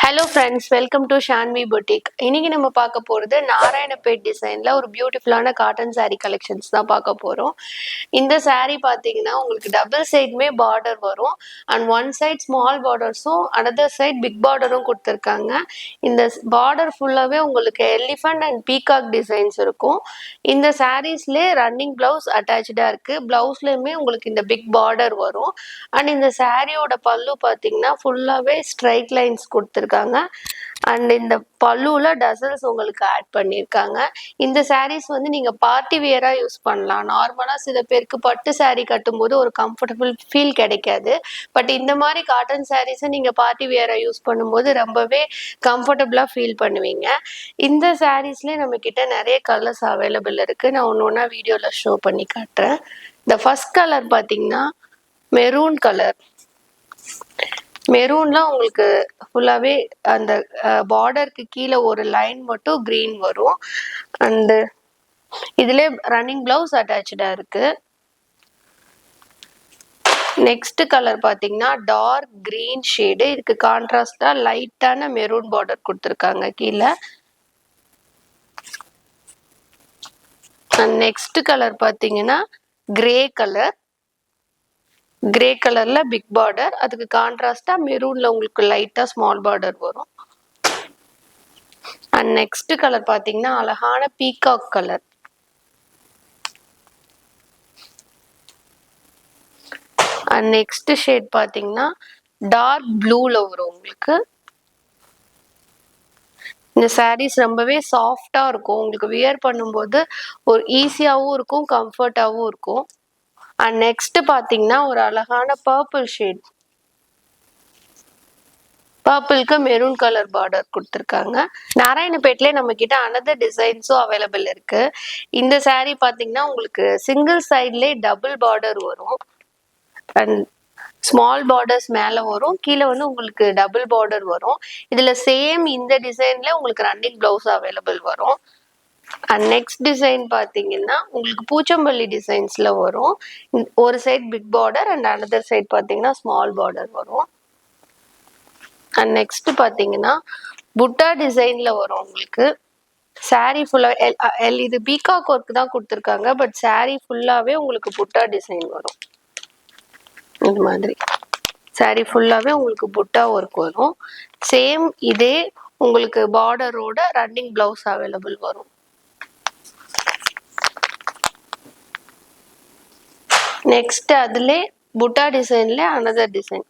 Hello friends, welcome to Shanvi boutique. இன்னைக்கு நம்ம பார்க்க போகிறது நாராயணபேட் டிசைனில் ஒரு பியூட்டிஃபுல்லான காட்டன் சாரீ கலெக்ஷன்ஸ் தான் பார்க்க போகிறோம். இந்த சாரீ பார்த்தீங்கன்னா உங்களுக்கு டபுள் சைடுமே பார்டர் வரும். அண்ட் ஒன் சைட் ஸ்மால் பார்டர்ஸும் அனதர் சைட் பிக் பார்டரும் கொடுத்துருக்காங்க. இந்த பார்டர் ஃபுல்லாகவே உங்களுக்கு எலிஃபண்ட் அண்ட் பீகாக் டிசைன்ஸ் இருக்கும். இந்த சாரீஸ்லேயே ரன்னிங் ப்ளவுஸ் அட்டாச்சாக இருக்குது. ப்ளவுஸ்லேயுமே உங்களுக்கு இந்த பிக் பார்டர் வரும். அண்ட் இந்த சாரியோட பல்லு பார்த்தீங்கன்னா ஃபுல்லாகவே ஸ்ட்ரைட் லைன்ஸ் கொடுத்துருக்காங்க. அண்ட் இந்த பல்லுல டசல்ஸ் உங்களுக்கு ஆட் பண்ணியிருக்காங்க. இந்த சாரீஸ் வந்து நீங்க பார்ட்டி வியரா யூஸ் பண்ணலாம். நார்மலா சில பேருக்கு பட்டு சாரீ கட்டும்போது ஒரு கம்ஃபர்டபுள் ஃபீல் கிடைக்காது. பட் இந்த மாதிரி காட்டன் சாரீஸை நீங்க பார்ட்டி வியரா யூஸ் பண்ணும்போது ரொம்பவே கம்ஃபர்டபுளா ஃபீல் பண்ணுவீங்க. இந்த சாரீஸ்லேயே நம்ம கிட்ட நிறைய கலர்ஸ் அவைலபிள் இருக்கு. நான் ஒன்று ஒன்றா வீடியோல ஷோ பண்ணி காட்டுறேன். இந்த ஃபர்ஸ்ட் கலர் பார்த்தீங்கன்னா மெரூன் கலர். மெரூன்ல உங்களுக்கு ஃபுல்லாவே அந்த பார்டருக்கு கீழே ஒரு லைன் மட்டும் கிரீன் வரும். அண்டு இதுல ரன்னிங் பிளவுஸ் அட்டாச்சா இருக்கு. நெக்ஸ்ட் கலர் பாத்தீங்கன்னா டார்க் கிரீன் ஷேடு. இதுக்கு கான்ட்ராஸ்டா லைட்டான மெரூன் பார்டர் கொடுத்துருக்காங்க கீழே. நெக்ஸ்ட் கலர் பாத்தீங்கன்னா கிரே கலர். கிரே கலர்ல பிக் பார்டர், அதுக்கு கான்ட்ராஸ்டா மெரூன்ல உங்களுக்கு லைட்டா ஸ்மால் பார்டர் வரும். அண்ட் நெக்ஸ்ட் கலர் பாத்தீங்கன்னா அழகான peacock colour. And next shade பாத்தீங்கன்னா டார்க் ப்ளூல வரும் உங்களுக்கு. இந்த சாரீஸ் ரொம்பவே சாஃப்டா இருக்கும். உங்களுக்கு வியர் பண்ணும்போது ஒரு ஈஸியாவும் இருக்கும், கம்ஃபர்டாவும் இருக்கும். அண்ட் நெக்ஸ்ட் பாத்தீங்கன்னா ஒரு அழகான பர்பிள் ஷேட். பர்பிள்க்கு மெரூன் கலர் பார்டர் கொடுத்துருக்காங்க. நாராயணபேட்ல நம்ம கிட்ட அனதர் டிசைன்ஸும் அவைலபிள் இருக்கு. இந்த சாரீ பாத்தீங்கன்னா உங்களுக்கு சிங்கிள் சைட்லேயே டபுள் பார்டர் வரும். அண்ட் ஸ்மால் பார்டர்ஸ் மேல வரும், கீழே வந்து உங்களுக்கு டபுள் பார்டர் வரும். இதுல சேம் இந்த டிசைன்ல உங்களுக்கு ரன்னிங் பிளவுஸ் அவைலபிள் வரும். அண்ட் நெக்ஸ்ட் டிசைன் பாத்தீங்கன்னா உங்களுக்கு பூச்சம்பள்ளி டிசைன்ஸ்ல வரும். ஒரு side big border and another side பாத்தீங்கன்னா ஸ்மால் பார்டர் வரும். அண்ட் நெக்ஸ்ட் பாத்தீங்கன்னா புட்டா டிசைன்ல வரும் உங்களுக்கு. சாரீ ஃபுல்லா இது பீகாக் ஒர்க் தான் கொடுத்துருக்காங்க. பட் சாரீ ஃபுல்லாவே உங்களுக்கு புட்டா டிசைன் வரும். இந்த மாதிரி சாரீ ஃபுல்லாவே உங்களுக்கு புட்டா ஒர்க் வரும். சேம் இதே உங்களுக்கு பார்டரோட ரன்னிங் பிளவுஸ் அவைலபிள் வரும். நெக்ஸ்ட் அதுல புட்டா டிசைன்ல அனதர் டிசைன்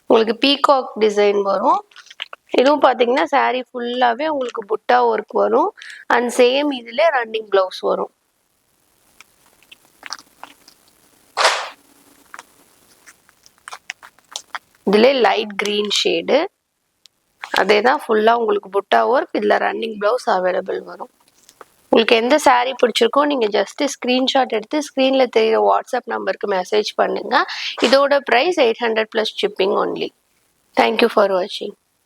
உங்களுக்கு பீகாக் டிசைன் வரும். இதுவும் பாத்தீங்கன்னா சாரீ ஃபுல்லாவே உங்களுக்கு புட்டா ஒர்க் வரும். அண்ட் சேம் இதுல ரன்னிங் பிளவுஸ் வரும். இதுல லைட் கிரீன் ஷேடு. அதேதான் ஃபுல்லா உங்களுக்கு புட்டா ஒர்க். இதுல ரன்னிங் பிளவுஸ் அவைலபிள் வரும். உங்களுக்கு எந்த சாரீ பிடிச்சிருக்கோ நீங்க ஜஸ்ட் ஸ்கிரீன்ஷாட் எடுத்து ஸ்கிரீன்ல தெரியுற வாட்ஸ்அப் நம்பருக்கு மெசேஜ் பண்ணுங்க. இதோட price 800 plus shipping only. Thank you for watching.